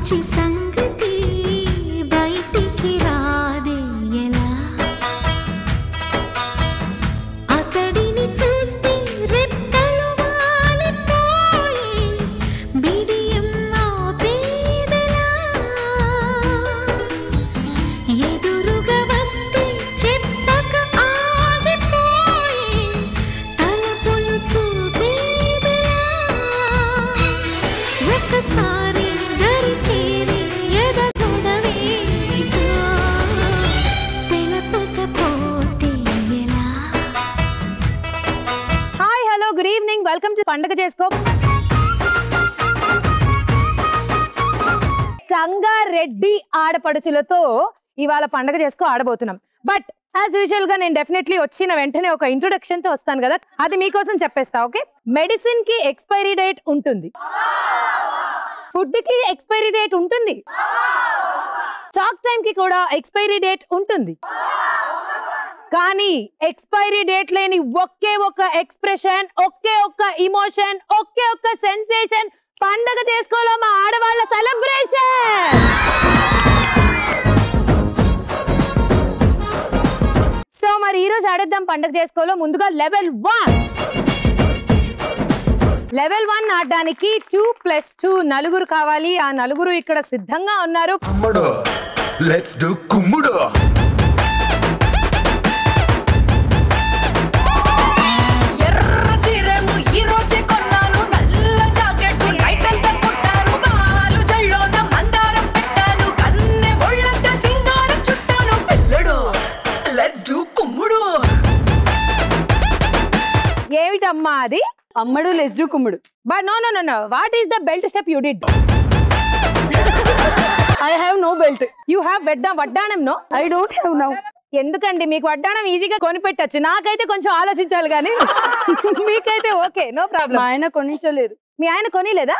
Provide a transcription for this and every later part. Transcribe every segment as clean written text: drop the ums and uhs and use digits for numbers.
మంచి సంగతి బయటికి రాదే ఎలా అతడిని చూస్తే రెప్పలు వాలిపోయి బిడియం ఆపేదెలా ఎదురుగా వస్తే చెప్పక ఆగిపోయి తలపులు చూపేదెలా ఒకసారి దరి చేరి ఎదగొడవేమిటో తెలపకపోతే ఎలా. Hi hello good evening welcome to పండగ చేసుకో. సంగారెడ్డి ఆడపడుచులతో ఇవాళ పండగ చేసుకో ఆడబోతున్నాం. బట్ యాజ్ యూజువల్ గా నేను డెఫినెట్లీ వచ్చిన వెంటనే ఒక ఇంట్రొడక్షన్ తో వస్తాను కదా, అది మీకోసం చెప్పేస్తా. ఓకే, మెడిసిన్ కి ఎక్స్పైరీ డేట్ ఉంటుంది, ఫుడ్ కి ఎక్స్పైరీ డేట్ ఉంటుంది, చాక్ టైం కి కూడా ఎక్స్పైరీ డేట్ ఉంటుంది. కానీ ఎక్స్పైరీ డేట్ లేని ఒకే ఒక్క ఎక్స్ప్రెషన్, ఒకే ఒక్క ఇమోషన్, ఒకే ఒక్క సెన్సేషన్ పండగ చేసుకోలో మా ఆడవాళ్ళ సెలబ్రేషన్. సో మరి ఈ రోజు ఆడేద్దాం పండగ చేసుకోలో. ముందుగా లెవెల్ 1 ఆడడానికి 2+2 నలుగురు కావాలి. ఆ నలుగురు ఇక్కడ సిద్ధంగా ఉన్నారు. లెట్స్ డు కుమ్ముడు. ఏమిటమ్మా అది? అమ్మడు లెస్ డు కుమ్ముడు. But no no no no, what is the belt step you did? I have no belt. You have వడ్డాణం. No, I don't have now. ఎందుకండి మీకు వడ్డాణం ఈజీగా కొనిపెట్టచ్చు, నాకైతే కొంచెం ఆలోచించాలి కానీ మీకైతే ఓకే, నో ప్రాబ్లం. మా ఆయన కొనించలేరు. మీ ఆయన కొనిలేదా?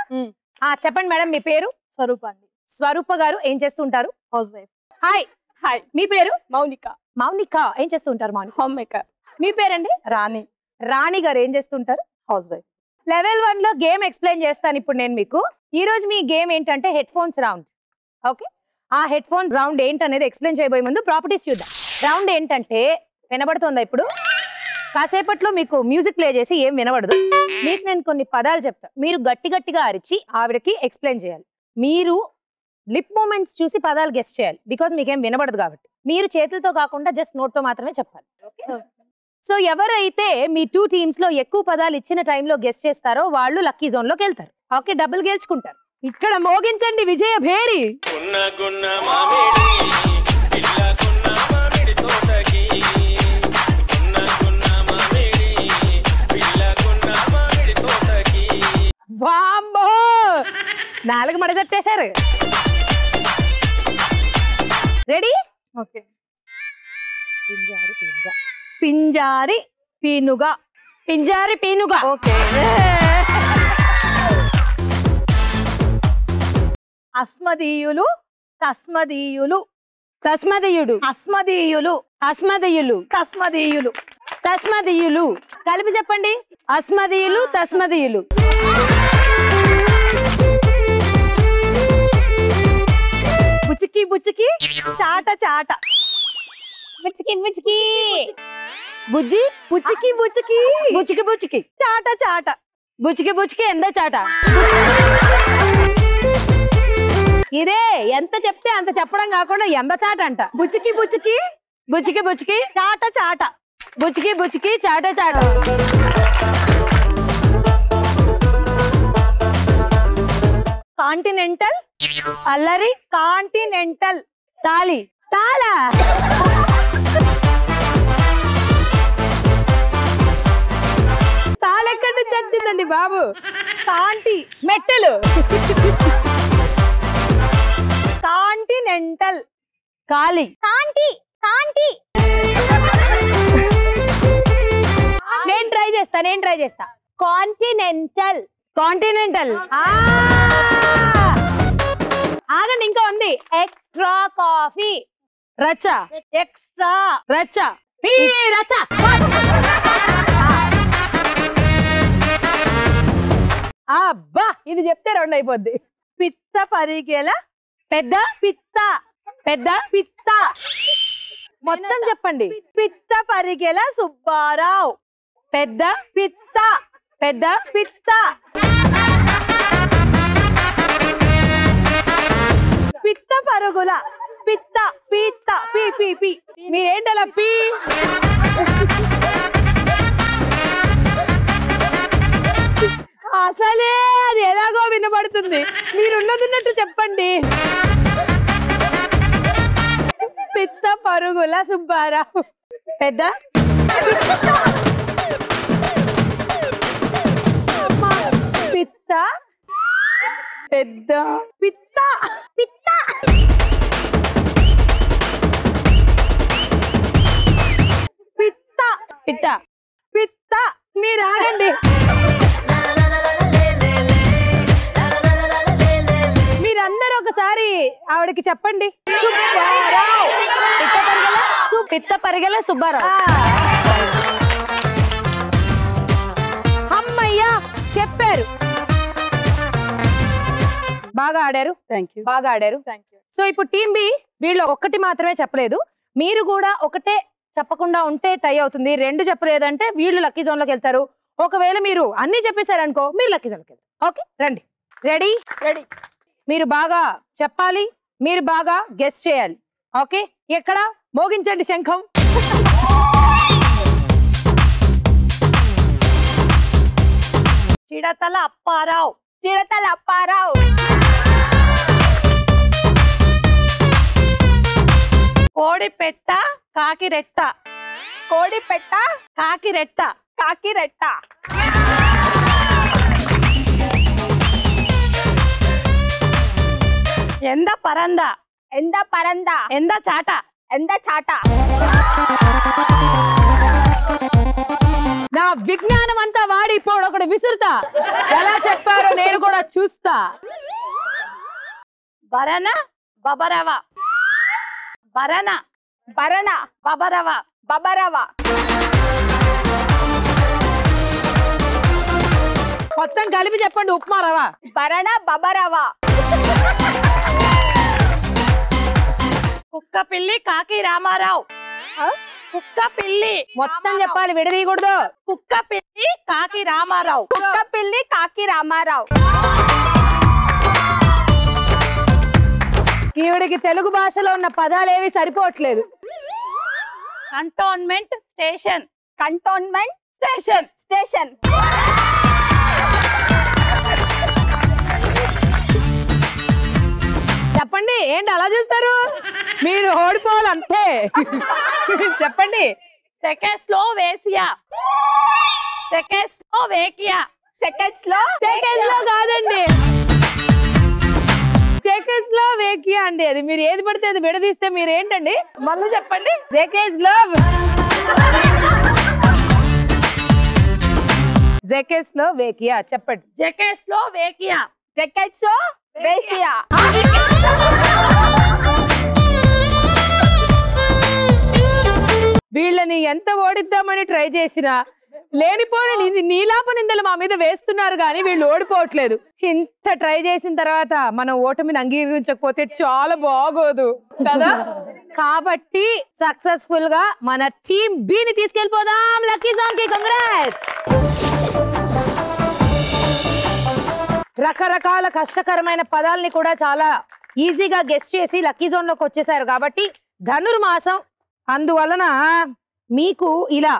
చెప్పండి మేడం, మీ పేరు? స్వరూప అండి. స్వరూప గారు ఏం చేస్తుంటారు? House wife. హాయ్. హాయ్. మీ పేరు? మౌనిక. మౌనిక ఏం చేస్తుంటారు? Mounika home maker. మీ పేరండి? రాణి. రాణి గారు ఏం చేస్తుంటారు? House wife. లెవెల్ 1 లో గేమ్ ఎక్స్ప్లెయిన్ చేస్తాను ఇప్పుడు నేను మీకు. ఈ రోజు మీ గేమ్ ఏంటంటే హెడ్ ఫోన్స్ రౌండ్. ఓకే, ఆ హెడ్ ఫోన్స్ రౌండ్ ఏంటనేది ఎక్స్ప్లెయిన్ చేయబోయే ముందు ప్రాపర్టీస్ చూద్దాం. రౌండ్ ఏంటంటే, వినబడుతుందా ఇప్పుడు? కాసేపట్లో మీకు మ్యూజిక్ ప్లే చేసి ఏం వినబడదు. మీకు నేను కొన్ని పదాలు చెప్తా, మీరు గట్టి గట్టిగా అరిచి ఆవిడకి ఎక్స్ప్లెయిన్ చేయాలి. మీరు లిప్ మూమెంట్స్ చూసి పదాలు గెస్ట్ చేయాలి, బికాజ్ మీకేం వినబడదు కాబట్టి. మీరు చేతులతో కాకుండా జస్ట్ నోట్తో మాత్రమే చెప్పాలి. ఓకే, సో ఎవరైతే మీ 2 టీమ్స్ లో ఎక్కువ పదాలు ఇచ్చిన టైంలో గెస్ట్ చేస్తారో వాళ్ళు లక్కీ జోన్ లోకి వెళ్తారు. ఓకే, డబ్బులు గెలుచుకుంటారు. ఇక్కడ మోగించండి విజయ భేరి. వామ్మో, 4 మడతట్టేశారు. Ready? Okay. Pinjari పీనుగా. Pinjari పీనుగా. Okay. అస్మదీయులు తస్మదీయులు. తస్మదీయుడు. అస్మదీయులు. అస్మదీయులు. తస్మదీయులు. తస్మదీయులు. కలిపి చెప్పండి. అస్మదీయులు తస్మదీయులు. బుచికి బుచికి చాట చాట. బుచ్చికి బుచ్చికి. బుజ్జి. బుచికి బుచికి బుచ్చికి బుచ్చికి. చాట చాట. బుచ్చికి బుచ్చికి ఎంత చాట. ఇదే ఎంత చెప్తే అంత చెప్పడం కాకుండా ఎంత చాట అంట. బుచికి బుచికి బుచ్చికి బుచ్చికి చాట చాట. బుచ్చికి బుచ్చికి చాట చాట. కాంటినెంటల్. అల్లరి. కాంటినెంటల్. తాలి. తాళ. తాళెక్కడి నుంచి వచ్చిందండి బాబు? కాంటి. మెట్టెలు. కాంటినెంటల్. కాలి. కాంటి. కాంటి. నేను ట్రై చేస్తా. కాంటినెంటల్. కాంటినెంటల్. ఆగండి, ఇంకా ఉంది. Extra coffee. రచ్చ. ఎక్స్ట్రా. రచ్చ. రచ్చ. అబ్బా, ఇది చెప్తే 2 అయిపోద్ది. పిచ్చ పరిగెల పెద్ద పిత్త పెద్ద పిత్త మొత్తం చెప్పండి. పిత్త పరిగెల సుబ్బారావు. పెద్ద పిత్త పెద్ద పిత్త పిత్త పరుగుల పిత్త పిత్త పి పి పి. మీరేంటలా పి అసలే అది ఎలాగో వినబడుతుంది. మీరున్నదిన్నట్టు చెప్పండి. పిత్త పరుగుల సుబ్బారావు. పెద్ద పిత్త పెద్ద పిత్త పిత్త పిత్త పిట్ట పిత్త. మీరు ఆగండి. మీరందరూ ఒకసారి ఆవిడకి చెప్పండి. సుబ్బారావు. పిత్త పరిగెల సుబ్బారావు. అమ్మయ్యా చెప్పారు. బాగా ఆడారు. బాగా ఆడారు. సో ఇప్పుడు టీమ్ బి వీళ్ళు ఒక్కటి మాత్రమే చెప్పలేదు. మీరు కూడా ఒకటే చెప్పకుండా ఉంటే టై అవుతుంది. రెండు చెప్పలేదంటే వీళ్ళు లక్కీ జోన్ లోకి వెళ్తారు. ఒకవేళ మీరు అన్ని చెప్పేశారనుకో మీరు లక్కీ జోన్ లోకి వెళ్తారు. ఓకే రండి. Ready ready. మీరు బాగా చెప్పాలి. మీరు బాగా గెస్ చేయాలి. ఓకే ఎక్కడ మోగించండి శంఖం. చిడతల అప్పారావు. చిడతల అప్పారావు. కోడి పెట్ట కాకిరెట్ట. కోడి పెట్ట కాకిరెట్ట. కాకిరెట్ట. ఎంద పరంద. ఎంద పరంద. ఎంద చాట. ఎంద చాట. నా విజ్ఞానం అంతా వాడి ఇప్పుడు ఒకటి విసురుతా. ఎలా చెప్పారో నేను కూడా చూస్తా. బరన బబరవ. బరన బరణ బబరవ. బబరవ. మొత్తం కలిపి చెప్పండి. ఉప్మా రవ. బరణ బబరవ. కుక్క పిల్లి కాకి రామారావు. కుక్క పిల్లి మొత్తం చెప్పాలి, విడదీయకూడదు. కుక్క పిల్లి కాకి రామారావు. కుక్క పిల్లి కాకి రామారావు. ఈవిడికి తెలుగు భాషలో ఉన్న పదాలేవి సరిపోవట్లేదు. Cantonment station. Cantonment station. Station. చెప్పండి. ఏంటి అలా చూస్తారు? మీరు ఓడిపోవాలంటే చెప్పండి. సెకెస్లోవేసియా. సెకెస్లోవేకియా. సెకండ్స్ లో. సెకండ్స్ లో కాదండి, చెకోస్లోవేకియా అండి. అది మీరు ఏది పడితే అది విడదీస్తే మీరు ఏంటండి? మళ్ళీ చెప్పండి. చెకోస్లోవేకియా చెప్పండి. చెకోస్లోవేకియా. జకెట్స్ లో వేసియా. వీళ్ళని ఎంత ఓడిద్దామని ట్రై చేసినా లేనిపోని నీలాప నిందలు మా మీద వేస్తున్నారు కానీ వీళ్ళు ఓడిపోవట్లేదు. ఇంత ట్రై చేసిన తర్వాత మనం ఓటమిని అంగీకరించకపోతే చాలా బాగోదు కదా. కాబట్టి సక్సెస్ఫుల్ గా మన టీమ్ బి ని తీసుకెళ్ళిపోదాం లక్కీ జోన్ కి. కంగ్రాట్స్. రకరకాల కష్టకరమైన పదాలని కూడా చాలా ఈజీగా గెస్ చేసి లక్కీ జోన్ లోకి వచ్చేసారు కాబట్టి ధనుర్మాసం అందువలన మీకు ఇలా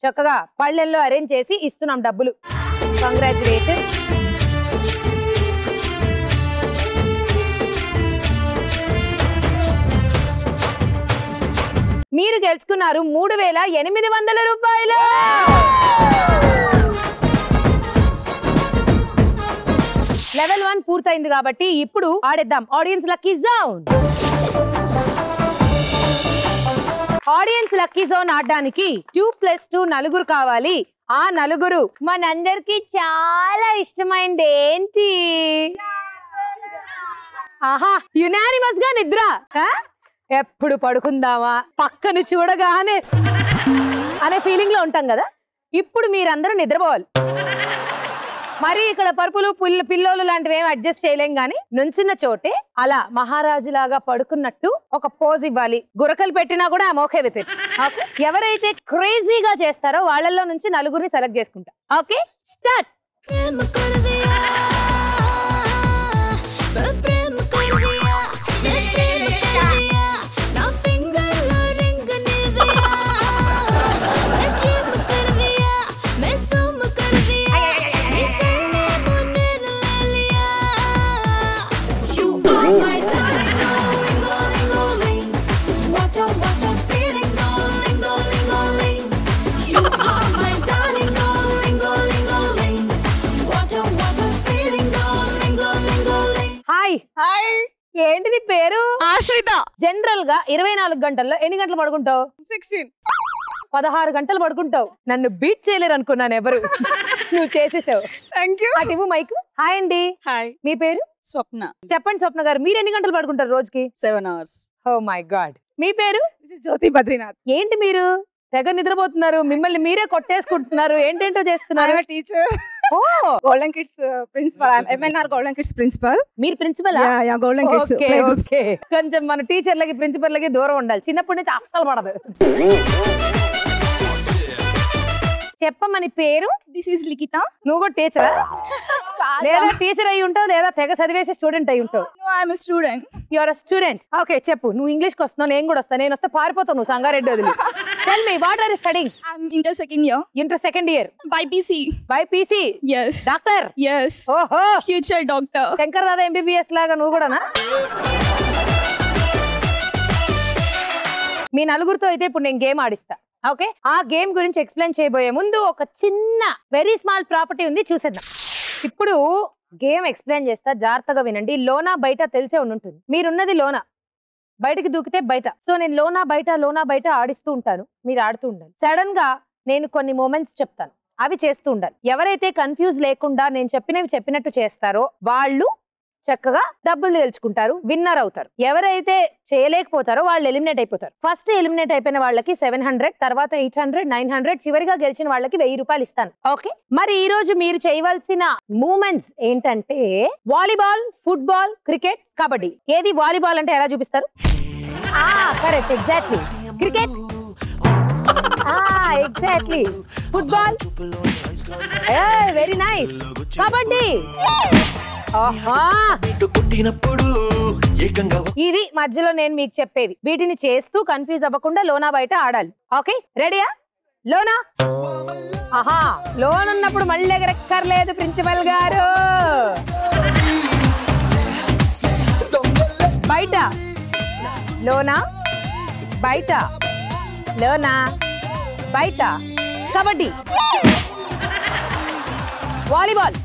చక్కగా పళ్ళెల్లో అరేంజ్ చేసి ఇస్తున్నాం డబ్బులు. కంగ్రాచులేషన్స్. మీరు గెలుచుకున్నారు 3,800 రూపాయలు. లెవెల్ 1 పూర్తయింది కాబట్టి ఇప్పుడు ఆడేద్దాం audience lucky zone. Audience lucky zone ఆడడానికి 2+2 నలుగురు కావాలి. ఆ నలుగురు మనందరికి చాలా ఇష్టమైంది ఏంటి? ఆహా, యునానిమస్ గా నిద్ర. ఎప్పుడు పడుకుందామా పక్కన చూడగానే అనే ఫీలింగ్ లో ఉంటాం కదా. ఇప్పుడు మీరందరూ నిద్రపోవాలి. మరి ఇక్కడ పరుపులు పిల్లోలు లాంటివి ఏమి అడ్జస్ట్ చేయలేం గానీ నుంచున్న చోటే అలా మహారాజు లాగా పడుకున్నట్టు ఒక పోజ్ ఇవ్వాలి. గురకలు పెట్టినా కూడా ఆ మోకే విత్ ఇట్. ఓకే, ఎవరైతే క్రేజీగా చేస్తారో వాళ్ళల్లో నుంచి నలుగురిని సెలెక్ట్ చేసుకుంటా. Okay, start. ఏంటిది పేరు? ఆశ్రిత. జనరల్ గా 24 గంటల్లో ఎన్ని గంటలు పడుకుంటావు? 16. 16 గంటలు పడుకుంటావు. నన్ను బీట్ చేయలేరు అనుకున్నాను ఎవరు. నువ్వు చేసేసావు. Thank you. అటు మైక్. హాయ్ అండి. హాయ్. మీ పేరు? స్వప్న. చెప్పండి స్వప్న గారు, మీరు ఎన్ని గంటలు పడుకుంటారు రోజుకి? 7 hours. Oh my god. మీ పేరు? జ్యోతి బద్రీనాథ్. ఏంటి మీరు తెగ నిద్రపోతున్నారు, మిమ్మల్ని మీరే కొట్టేసుకుంటున్నారు, ఏంటేంటో చేస్తున్నారు? Teacher. Golden kids principal. MNR golden kids principal. మీరు ప్రిన్సిపల్? Golden kids. కొంచెం మన టీచర్లకి ప్రిన్సిపల్కి దూరం ఉండాలి. చిన్నప్పటి నుంచి అస్సలు పడదు. చెప్పమని పేరు? దిస్ ఈస్ లిఖిత. నువ్వు కూడా టీచరా? లేదా టీచర్ అయి ఉంటావు లేదా తెగ చదివేసే స్టూడెంట్ అయి ఉంటావు. I'm student. You are student. Okay, చెప్పు. నువ్వు ఇంగ్లీష్ కి వస్తున్నావు, నేను కూడా వస్తాను. నేను వస్తే పారిపోతావు నువ్వు సంగారెడ్డి వదిలి. Tell me what are you studying? I'm inter second year. Inter second year. BiPC. BiPC. yes. Doctor. yes. ఓహో, future doctor. Shankar Dada MBBS లాగా నువ్వు కూడానా? మీ నలుగురితో అయితే ఇప్పుడు నేను గేమ్ ఆడిస్తా. ఓకే, ఆ గేమ్ గురించి ఎక్స్ప్లెయిన్ చేయబోయే ముందు ఒక చిన్న వెరీ స్మాల్ ప్రాపర్టీ ఉంది, చూసేద్దాం. ఇప్పుడు గేమ్ ఎక్స్ప్లెయిన్ చేస్తా, జాగ్రత్తగా వినండి. లోనా బయట తెలిసే ఉంటుంది. మీరున్నది లోనా, బయటకి దూకితే బయట. సో నేను లోనా బయట ఆడిస్తూ ఉంటాను, మీరు ఆడుతూ ఉండాలి. సడన్ గా నేను కొన్ని మూమెంట్స్ చెప్తాను, అవి చేస్తూ ఉండాలి. ఎవరైతే కన్ఫ్యూజ్ లేకుండా నేను చెప్పినట్టు చేస్తారో వాళ్ళు చక్కగా డబ్బులు గెలుచుకుంటారు, విన్నర్ అవుతారు. ఎవరైతే చేయలేకపోతారో వాళ్ళు ఎలిమినేట్ అయిపోతారు. ఫస్ట్ ఎలిమినేట్ అయిపోయిన వాళ్ళకి 700, తర్వాత 800, 900, చివరిగా గెలిచిన వాళ్ళకి 1000 రూపాయలు ఇస్తాను. ఓకే, మరి ఈ రోజు మీరు చేయవలసిన మూమెంట్స్ ఏంటంటే వాలీబాల్, ఫుట్బాల్, క్రికెట్, కబడ్డీ. ఏది వాలీబాల్ అంటే ఎలా చూపిస్తారు? Correct, exactly. Cricket, exactly. Football, very nice. Kabaddi, ఇది మధ్యలో నేను మీకు చెప్పేవి. వీటిని చేస్తూ కన్ఫ్యూజ్ అవ్వకుండా లోనా బయట ఆడాలి. ఓకే, రెడీయా? లోనా. లోన్ ఉన్నప్పుడు మళ్ళీ ఎగరెక్కర్లేదు ప్రిన్సిపల్ గారు. బయట లోనా, బయట లోనా, బయట. కబడ్డీ, వాలీబాల్.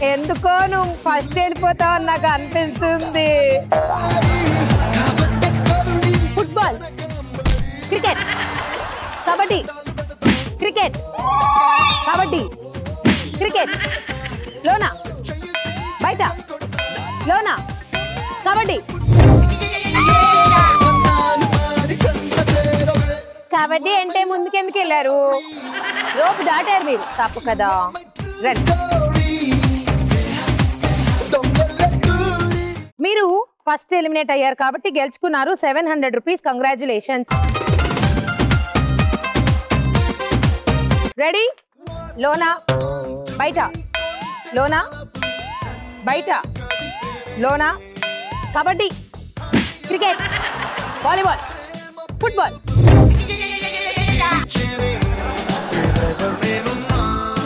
ఎందుకో నువ్వు ఫస్ట్ వెళ్ళిపోతావు నాకు అనిపిస్తుంది. Football, cricket, kabaddi, cricket, kabaddi, cricket. లోనా, బయట లోనా, కబడ్డీ. కబడ్డీ అంటే ముందుకెందుకు వెళ్ళారు? రోపు దాటారు మీరు, తప్పు కదా. రండి. మీరు ఫస్ట్ ఎలిమినేట్ అయ్యారు కాబట్టి గెలుచుకున్నారు 700 రూపీస్. కంగ్రాచులేషన్స్. రెడీ? లోనా బయట, లోనా బయట, లోనా. Kabaddi, cricket, volleyball, football.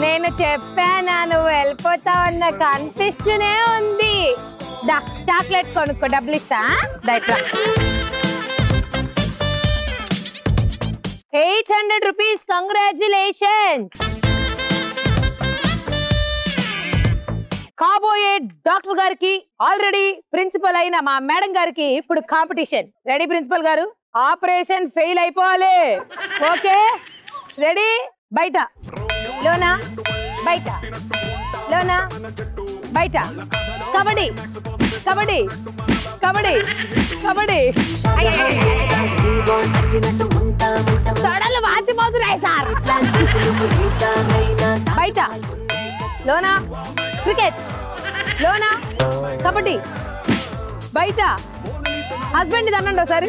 నేను చెప్పానా నువ్వు వెళ్ళిపోతావు అన్న కనిపిస్తూనే ఉంది. చాక్లెట్ కొనుక్కో, డబ్బులు ఇస్తా. 800 రూపీస్. కంగ్రాచులేషన్స్. కాబోయే డాక్టర్ గారికి, ఆల్రెడీ ప్రిన్సిపల్ అయిన మా మేడం గారికి ఇప్పుడు కాంపిటీషన్. రెడీ ప్రిన్సిపల్ గారు? ఆపరేషన్ ఫెయిల్ అయిపోవాలి. Okay, ready? బయట లోనా, బయట లోనా, బయట. కబడ్డీ, కబడ్డీ, కబడ్డీ, కబడ్డీ. తొడలు వాచిపోతున్నాయి. అవుతున్నాయి సార్. బయట లోనా క్రికెట్, లోనా కబడ్డీ, బయట హస్బెండ్ ఇది అనండి ఒకసారి.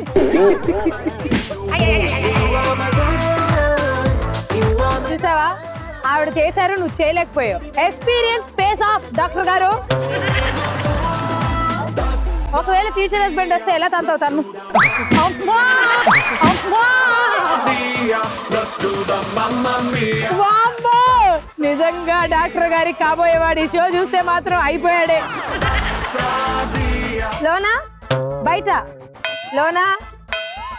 చూసావా ఆవిడ చేశారు, నువ్వు చేయలేకపోయావు. ఎక్స్పీరియన్స్ ఫేస్ ఆఫ్ డాక్టర్ గారు. ఒకవేళ ఫ్యూచర్ హస్బెండ్ వస్తే ఎలా తంతావు తను? నిజంగా డాక్టర్ గారి కాబోయేవాడి షో చూస్తే మాత్రం అయిపోయాడే. లోనా బయట, లోనా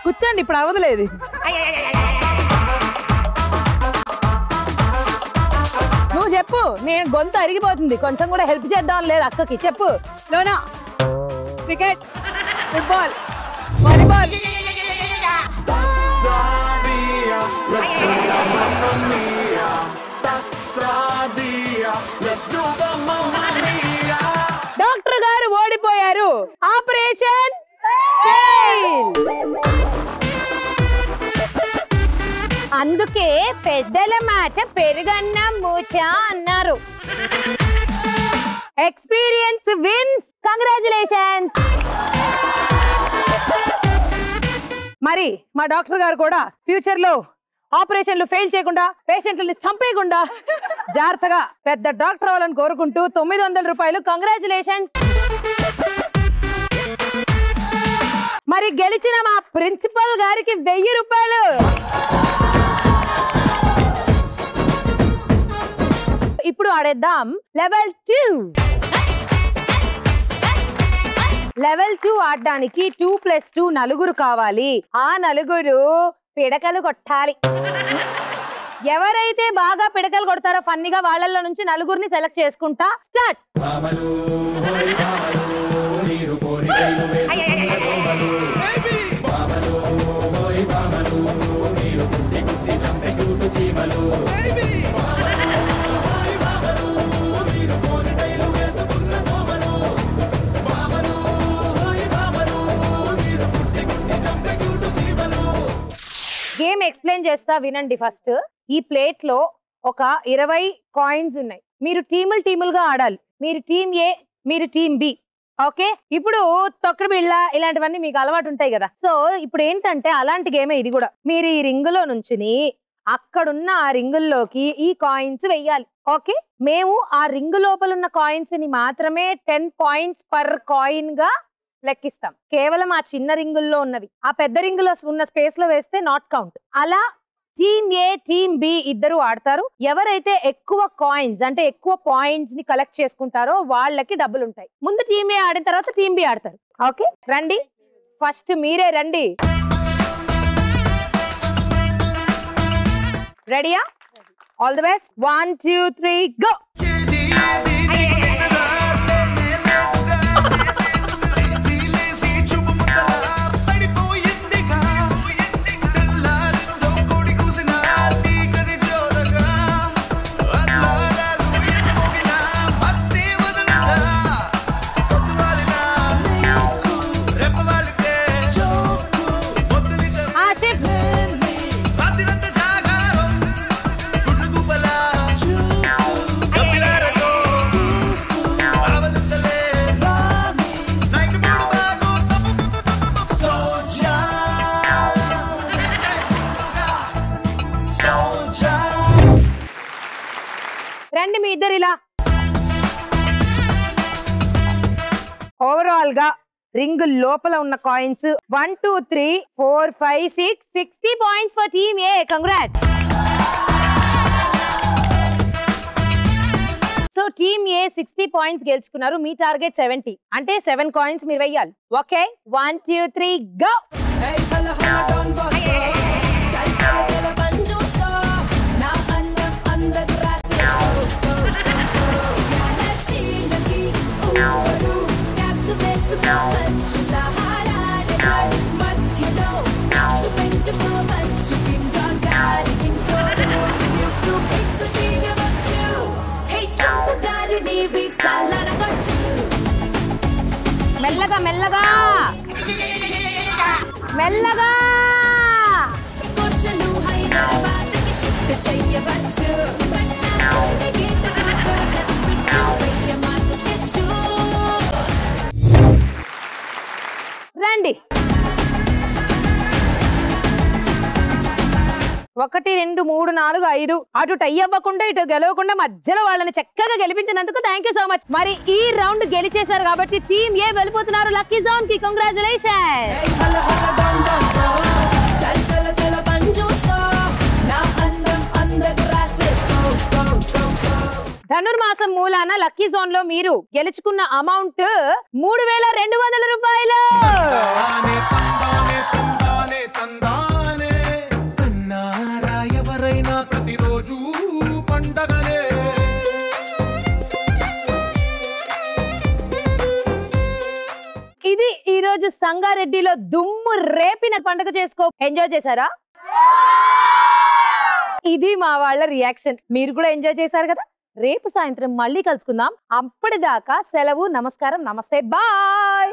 కూర్చోండి, ఇప్పుడు అవదలేదు. నువ్వు చెప్పు, నేను గొంతు అరిగిపోతుంది, కొంచెం కూడా హెల్ప్ చేద్దాం లేదు అక్కకి. చెప్పు. లోనా క్రికెట్, ఫుట్బాల్, వాలీబాల్. డాక్టర్ గారు ఓడిపోయారు. Operation fail. అందుకే పెద్దల మాట పెరుగన్న మూచ అన్నారు. Experience wins. కంగ్రాచులేషన్స్. మరి మా డాక్టర్ గారు కూడా ఫ్యూచర్ లో ఆపరేషన్లు ఫెయిల్ చేయకుండా, పేషెంట్లని చంపేయకుండా జాగ్రత్తగా పెద్ద డాక్టర్ అవ్వాలని కోరుకుంటూ 900 రూపాయలు. కంగ్రాచులేషన్స్. మరి గెలిచిన మా ప్రిన్సిపల్ గారికి 1000 రూపాయలు. ఇప్పుడు ఆడేద్దాం లెవెల్ 2. లెవెల్ 2 ఆడడానికి 2+2 నలుగురు కావాలి. ఆ నలుగురు పిడకలు కొట్టాలి. ఎవరైతే బాగా పిడకలు కొడతారో ఫన్నీగా వాళ్ళల్లో నుంచి నలుగురిని సెలెక్ట్ చేసుకుంటా. స్టార్ట్. గేమ్ ఎక్స్ప్లెయిన్ చేస్తా వినండి. ఫస్ట్ ఈ ప్లేట్ లో ఒక 20 కాయిన్స్ ఉన్నాయి. మీరు టీములుగా ఆడాలి. మీరు టీమ్ ఏ, మీరు టీమ్ బి. ఓకే, ఇప్పుడు తొక్కడు బిళ్ళ ఇలాంటివన్నీ మీకు అలవాటు ఉంటాయి కదా. సో ఇప్పుడు ఏంటంటే అలాంటి గేమే ఇది కూడా. మీరు ఈ రింగులో నుంచుని అక్కడున్న ఆ రింగుల్లోకి ఈ కాయిన్స్ వెయ్యాలి. ఓకే, మేము ఆ రింగు లోపల ఉన్న కాయిన్స్ ని మాత్రమే 10 పాయింట్స్ పర్ కాయిన్ గా లెక్కిస్తాం. కేవలం ఆ చిన్న రింగుల్లో ఉన్నవి ఆ పెద్ద రింగులో ఉన్న స్పేస్ లో వేస్తే నాట్ కౌంట్. అలా టీమ్ ఏ, టీమ్ బి ఇద్దరు ఆడతారు. ఎవరైతే ఎక్కువ కాయిన్స్ అంటే ఎక్కువ పాయింట్స్ ని కలెక్ట్ చేసుకుంటారో వాళ్ళకి డబ్బులు ఉంటాయి. ముందు టీమ్ ఏ ఆడిన తర్వాత టీమ్ బి ఆడతారు. ఓకే రండి, ఫస్ట్ మీరే రండి. రెడీయా? All the best. 1 2 3 గో. రండి మీ ఇద్దరు ఇలా. ఓవరాల్ గా రింగ్ లోపల ఉన్న coins 1 2 3 4 5 6 60 points for team A. Congrats. So team A 60 points గెలుచుకున్నారు. మీ టార్గెట్ 70 అంటే 7 కాయిన్స్ మీరు వెయ్యాలి. Okay 1 2 3 go. మెల్లగా మెల్లగా మెల్లగా. రండి 1 2 3 4 5 అటు టై అవ్వకుండా ఇటు గెలవకుండా మధ్యలో వాళ్ళని చక్కగా గెలిపించినందుకు థ్యాంక్ యూ సో మచ్. మరి ఈ రౌండ్ గెలిచేశారు కాబట్టి టీమ్ ఏ వెళ్ళిపోతున్నారు లక్కీ జోన్ కి. కంగ్రాచులేషన్. ధనుర్మాసం మూలాన లక్కీ జోన్ లో మీరు గెలుచుకున్న అమౌంట్ 3200 రూపాయలు. ప్రతిరోజు పండగనే. ఇది ఈ రోజు సంగారెడ్డిలో దుమ్ము రేపిన పండుగ చేసుకో. ఎంజాయ్ చేశారా? ఇది మా వాళ్ళ రియాక్షన్. మీరు కూడా ఎంజాయ్ చేశారు కదా. రేపు సాయంత్రం మళ్ళీ కలుసుకుందాం. అప్పటిదాకా సెలవు. నమస్కారం. నమస్తే. బాయ్.